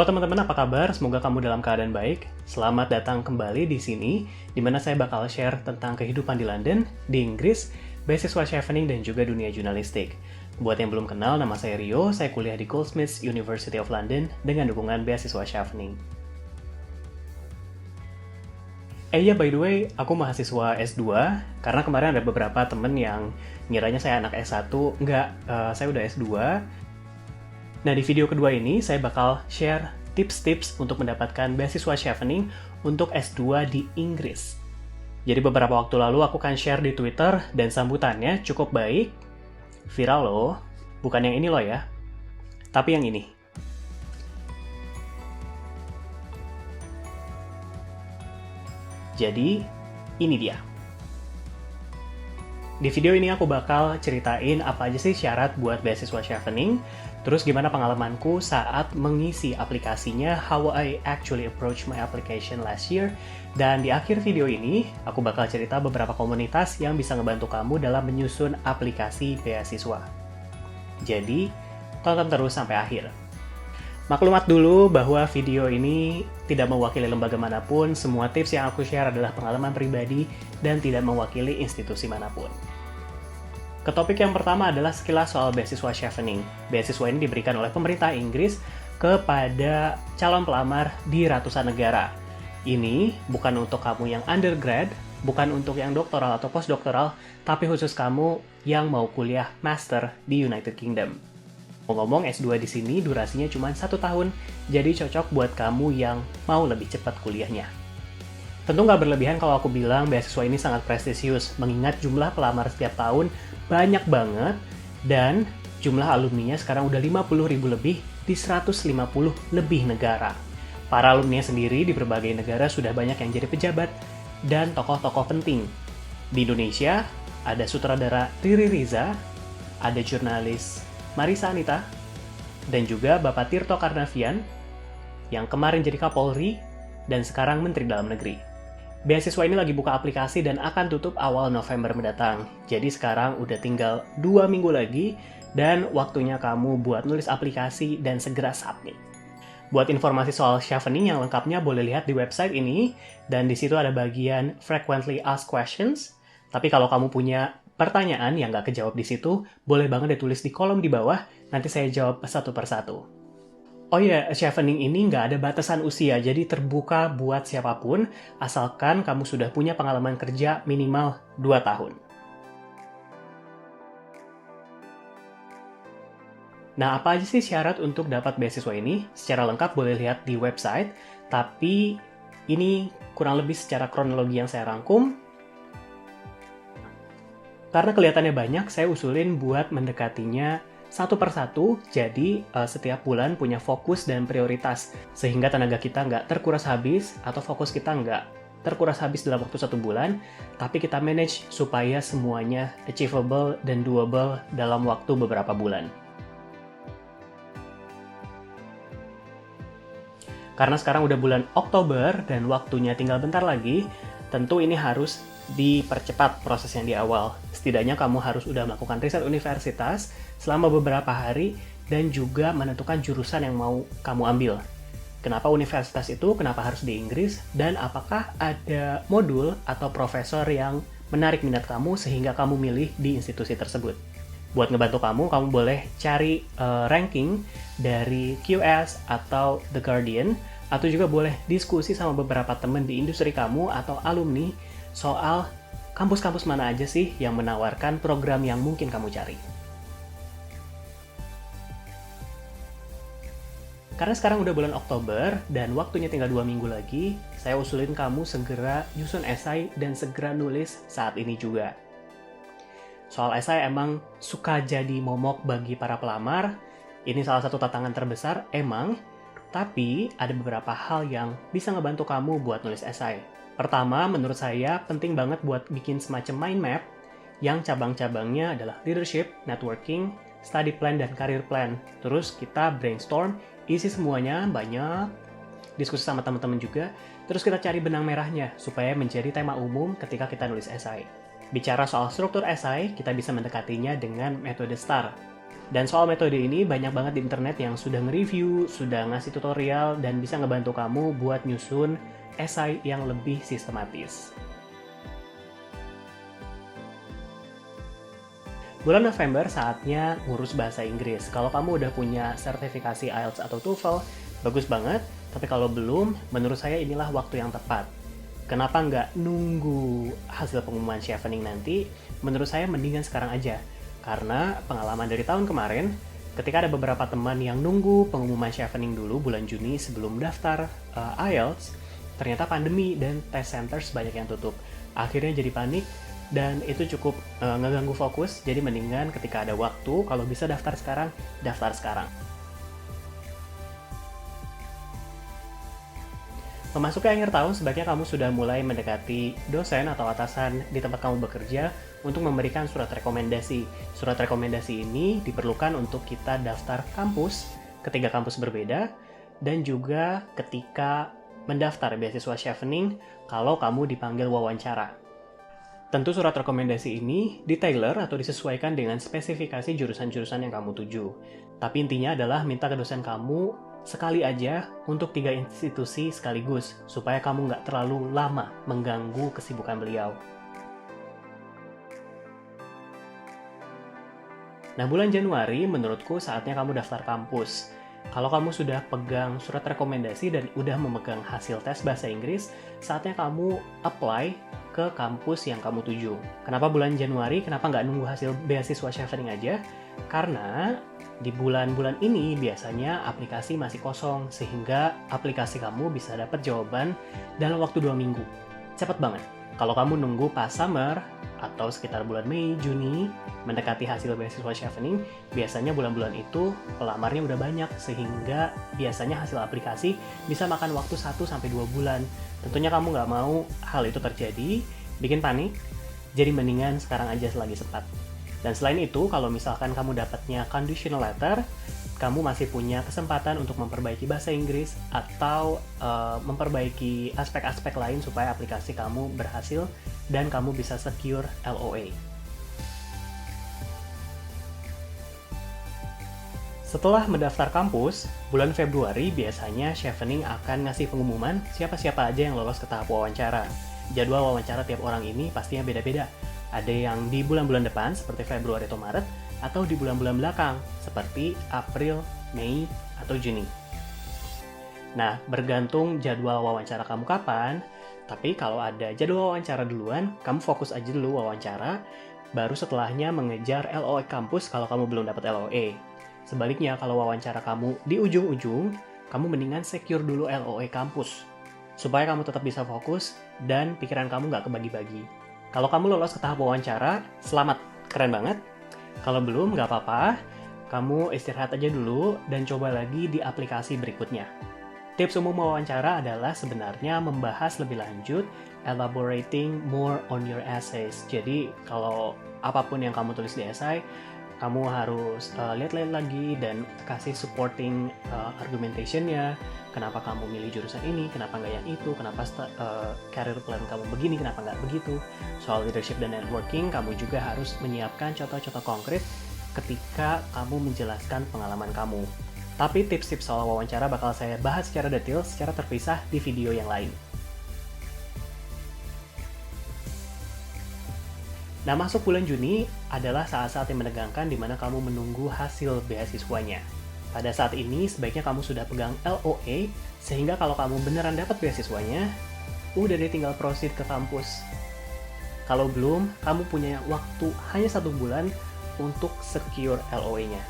Halo teman-teman, apa kabar? Semoga kamu dalam keadaan baik. Selamat datang kembali di sini, di mana saya bakal share tentang kehidupan di London, di Inggris, beasiswa chevening, dan juga dunia jurnalistik. Buat yang belum kenal, nama saya Rio, saya kuliah di Goldsmiths University of London dengan dukungan beasiswa chevening. Iya, by the way, aku mahasiswa S2, karena kemarin ada beberapa temen yang ngiranya saya anak S1, enggak, saya udah S2. Nah, di video kedua ini, saya bakal share tips-tips untuk mendapatkan beasiswa chevening untuk S2 di Inggris. Jadi beberapa waktu lalu aku kan share di Twitter, dan sambutannya cukup baik, viral loh, bukan yang ini loh ya, tapi yang ini. Jadi, ini dia. Di video ini aku bakal ceritain apa aja sih syarat buat beasiswa chevening, terus gimana pengalamanku saat mengisi aplikasinya, how I actually approach my application last year, dan di akhir video ini aku bakal cerita beberapa komunitas yang bisa ngebantu kamu dalam menyusun aplikasi beasiswa. Jadi, tonton terus sampai akhir. Maklumat dulu bahwa video ini tidak mewakili lembaga manapun, semua tips yang aku share adalah pengalaman pribadi dan tidak mewakili institusi manapun. Ke topik yang pertama adalah sekilas soal beasiswa chevening. Beasiswa ini diberikan oleh pemerintah Inggris kepada calon pelamar di ratusan negara. Ini bukan untuk kamu yang undergrad, bukan untuk yang doktoral atau postdoktoral, tapi khusus kamu yang mau kuliah master di United Kingdom. Ngomong S2 di sini durasinya cuma 1 tahun, jadi cocok buat kamu yang mau lebih cepat kuliahnya. Tentu nggak berlebihan kalau aku bilang beasiswa ini sangat prestisius, mengingat jumlah pelamar setiap tahun banyak banget, dan jumlah alumninya sekarang udah 50.000 lebih di 150 lebih negara. Para alumninya sendiri di berbagai negara sudah banyak yang jadi pejabat dan tokoh-tokoh penting. Di Indonesia, ada sutradara Riri Riza, ada jurnalis Marissa Anita, dan juga Bapak Tirto Karnavian, yang kemarin jadi Kapolri, dan sekarang Menteri Dalam Negeri. Beasiswa ini lagi buka aplikasi dan akan tutup awal November mendatang. Jadi sekarang udah tinggal 2 minggu lagi, dan waktunya kamu buat nulis aplikasi dan segera submit. Buat informasi soal chevening yang lengkapnya boleh lihat di website ini, dan di situ ada bagian Frequently Asked Questions. Tapi kalau kamu punya pertanyaan yang nggak kejawab di situ, boleh banget ditulis di kolom di bawah, nanti saya jawab satu persatu. Oh iya, chevening ini nggak ada batasan usia, jadi terbuka buat siapapun, asalkan kamu sudah punya pengalaman kerja minimal 2 tahun. Nah, apa aja sih syarat untuk dapat beasiswa ini? Secara lengkap boleh lihat di website, tapi ini kurang lebih secara kronologi yang saya rangkum. Karena kelihatannya banyak, saya usulin buat mendekatinya satu persatu, jadi setiap bulan punya fokus dan prioritas, sehingga tenaga kita nggak terkuras habis, atau fokus kita nggak terkuras habis dalam waktu 1 bulan, tapi kita manage supaya semuanya achievable dan doable dalam waktu beberapa bulan. Karena sekarang udah bulan Oktober dan waktunya tinggal bentar lagi, tentu ini harus dipercepat proses yang di awal. Setidaknya kamu harus udah melakukan riset universitas selama beberapa hari dan juga menentukan jurusan yang mau kamu ambil. Kenapa universitas itu, kenapa harus di Inggris, dan apakah ada modul atau profesor yang menarik minat kamu sehingga kamu milih di institusi tersebut. Buat ngebantu kamu boleh cari ranking dari QS atau The Guardian, atau juga boleh diskusi sama beberapa teman di industri kamu atau alumni soal kampus-kampus mana aja sih yang menawarkan program yang mungkin kamu cari. Karena sekarang udah bulan Oktober dan waktunya tinggal 2 minggu lagi, saya usulin kamu segera nyusun esai dan segera nulis saat ini juga. Soal esai emang suka jadi momok bagi para pelamar, ini salah satu tantangan terbesar emang, tapi ada beberapa hal yang bisa ngebantu kamu buat nulis esai. Pertama, menurut saya penting banget buat bikin semacam mind map yang cabang-cabangnya adalah leadership, networking, study plan, dan career plan. Terus kita brainstorm, isi semuanya, banyak, diskusi sama teman-teman juga, terus kita cari benang merahnya supaya menjadi tema umum ketika kita nulis esai. Bicara soal struktur esai, kita bisa mendekatinya dengan metode STAR. Dan soal metode ini banyak banget di internet yang sudah nge-review, sudah ngasih tutorial, dan bisa ngebantu kamu buat nyusun esai yang lebih sistematis. Bulan November saatnya ngurus bahasa Inggris. Kalau kamu udah punya sertifikasi IELTS atau TOEFL, bagus banget. Tapi kalau belum, menurut saya inilah waktu yang tepat. Kenapa nggak nunggu hasil pengumuman Chevening nanti? Menurut saya mendingan sekarang aja. Karena pengalaman dari tahun kemarin, ketika ada beberapa teman yang nunggu pengumuman Chevening dulu bulan Juni sebelum daftar IELTS, ternyata pandemi dan test centers banyak yang tutup. Akhirnya jadi panik, dan itu cukup ngeganggu fokus, jadi mendingan ketika ada waktu, kalau bisa daftar sekarang, daftar sekarang. Memasuki akhir tahun, sebaiknya kamu sudah mulai mendekati dosen atau atasan di tempat kamu bekerja untuk memberikan surat rekomendasi. Surat rekomendasi ini diperlukan untuk kita daftar kampus ketiga kampus berbeda, dan juga ketika mendaftar beasiswa Chevening kalau kamu dipanggil wawancara. Tentu surat rekomendasi ini ditailor atau disesuaikan dengan spesifikasi jurusan-jurusan yang kamu tuju. Tapi intinya adalah minta ke dosen kamu sekali aja untuk 3 institusi sekaligus, supaya kamu nggak terlalu lama mengganggu kesibukan beliau. Nah, bulan Januari menurutku saatnya kamu daftar kampus. Kalau kamu sudah pegang surat rekomendasi dan udah memegang hasil tes bahasa Inggris, saatnya kamu apply ke kampus yang kamu tuju. Kenapa bulan Januari? Kenapa nggak nunggu hasil beasiswa Chevening aja? Karena di bulan-bulan ini biasanya aplikasi masih kosong, sehingga aplikasi kamu bisa dapat jawaban dalam waktu 2 minggu. Cepet banget. Kalau kamu nunggu pas summer, atau sekitar bulan Mei, Juni, mendekati hasil beasiswa Chevening, biasanya bulan-bulan itu pelamarnya udah banyak, sehingga biasanya hasil aplikasi bisa makan waktu 1-2 bulan. Tentunya kamu nggak mau hal itu terjadi, bikin panik, jadi mendingan sekarang aja selagi sempat. Dan selain itu, kalau misalkan kamu dapatnya conditional letter, kamu masih punya kesempatan untuk memperbaiki bahasa Inggris atau memperbaiki aspek-aspek lain supaya aplikasi kamu berhasil dan kamu bisa secure LOA. Setelah mendaftar kampus, bulan Februari biasanya Chevening akan ngasih pengumuman siapa-siapa aja yang lolos ke tahap wawancara. Jadwal wawancara tiap orang ini pastinya beda-beda. Ada yang di bulan-bulan depan seperti Februari atau Maret, atau di bulan-bulan belakang seperti April, Mei, atau Juni. Nah, bergantung jadwal wawancara kamu kapan, tapi kalau ada jadwal wawancara duluan, kamu fokus aja dulu wawancara, baru setelahnya mengejar LOE kampus kalau kamu belum dapat LOE. Sebaliknya, kalau wawancara kamu di ujung-ujung, kamu mendingan secure dulu LOE kampus, supaya kamu tetap bisa fokus dan pikiran kamu nggak kebagi-bagi. Kalau kamu lolos ke tahap wawancara, selamat, keren banget. Kalau belum, nggak apa-apa, kamu istirahat aja dulu dan coba lagi di aplikasi berikutnya. Tips umum wawancara adalah sebenarnya membahas lebih lanjut, elaborating more on your essays. Jadi, kalau apapun yang kamu tulis di essay, kamu harus lihat-lihat lagi dan kasih supporting argumentation-nya. Kenapa kamu milih jurusan ini, kenapa nggak yang itu, kenapa career plan kamu begini, kenapa nggak begitu. Soal leadership dan networking, kamu juga harus menyiapkan contoh-contoh konkret ketika kamu menjelaskan pengalaman kamu. Tapi tips-tips soal wawancara bakal saya bahas secara detail, secara terpisah di video yang lain. Nah, masuk bulan Juni adalah saat-saat yang menegangkan di mana kamu menunggu hasil beasiswanya. Pada saat ini, sebaiknya kamu sudah pegang LOA, sehingga kalau kamu beneran dapat beasiswanya, udah deh tinggal proceed ke kampus. Kalau belum, kamu punya waktu hanya 1 bulan untuk secure LOA-nya.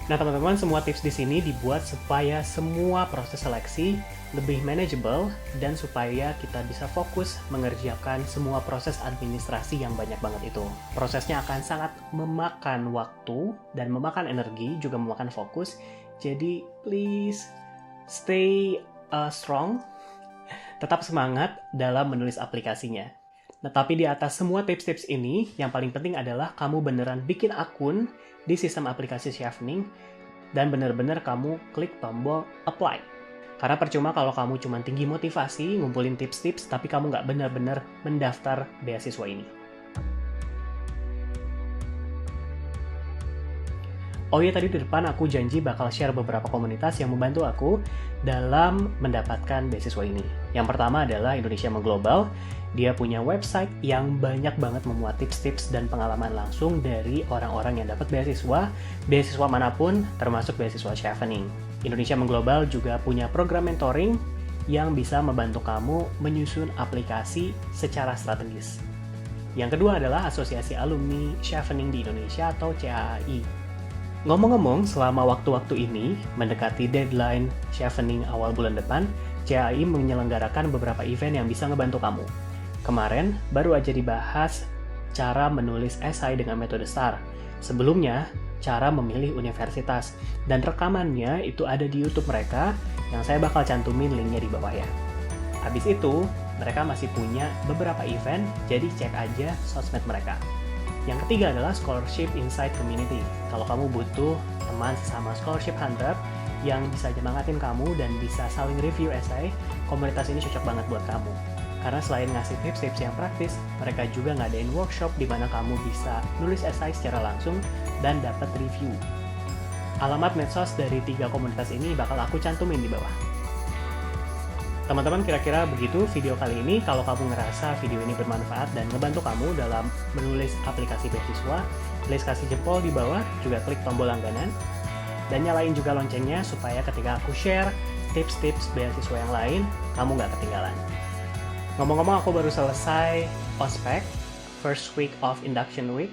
Nah, teman-teman, semua tips di sini dibuat supaya semua proses seleksi lebih manageable dan supaya kita bisa fokus mengerjakan semua proses administrasi yang banyak banget itu. Prosesnya akan sangat memakan waktu dan memakan energi, juga memakan fokus. Jadi, please stay strong, tetap semangat dalam menulis aplikasinya. Nah, tapi di atas semua tips-tips ini, yang paling penting adalah kamu beneran bikin akun di sistem aplikasi Chevening dan bener-bener kamu klik tombol apply. Karena percuma kalau kamu cuma tinggi motivasi, ngumpulin tips-tips, tapi kamu nggak benar-benar mendaftar beasiswa ini. Oh iya, tadi di depan aku janji bakal share beberapa komunitas yang membantu aku dalam mendapatkan beasiswa ini. Yang pertama adalah Indonesia Mengglobal. Dia punya website yang banyak banget memuat tips-tips dan pengalaman langsung dari orang-orang yang dapat beasiswa manapun, termasuk beasiswa Chevening. Indonesia Mengglobal juga punya program mentoring yang bisa membantu kamu menyusun aplikasi secara strategis. Yang kedua adalah Asosiasi Alumni Chevening di Indonesia atau CAAI. Ngomong-ngomong, selama waktu-waktu ini, mendekati deadline Chevening awal bulan depan, CAI menyelenggarakan beberapa event yang bisa ngebantu kamu. Kemarin, baru aja dibahas cara menulis esai dengan metode STAR. Sebelumnya, cara memilih universitas. Dan rekamannya itu ada di YouTube mereka, yang saya bakal cantumin linknya di bawah ya. Habis itu, mereka masih punya beberapa event, jadi cek aja sosmed mereka. Yang ketiga adalah Scholarship Inside Community. Kalau kamu butuh teman sesama scholarship hunter yang bisa nyemangatin kamu dan bisa saling review essay, komunitas ini cocok banget buat kamu. Karena selain ngasih tips-tips yang praktis, mereka juga ngadain workshop di mana kamu bisa nulis essay secara langsung dan dapat review. Alamat medsos dari 3 komunitas ini bakal aku cantumin di bawah. Teman-teman, kira-kira begitu video kali ini. Kalau kamu ngerasa video ini bermanfaat dan ngebantu kamu dalam menulis aplikasi beasiswa, please kasih jempol di bawah, juga klik tombol langganan, dan nyalain juga loncengnya supaya ketika aku share tips-tips beasiswa yang lain, kamu nggak ketinggalan. Ngomong-ngomong, aku baru selesai ospek, first week of induction week.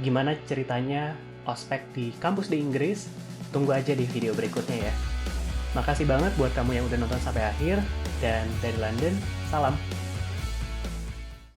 Gimana ceritanya ospek di kampus di Inggris? Tunggu aja di video berikutnya ya. Makasih banget buat kamu yang udah nonton sampai akhir, dan dari London, salam!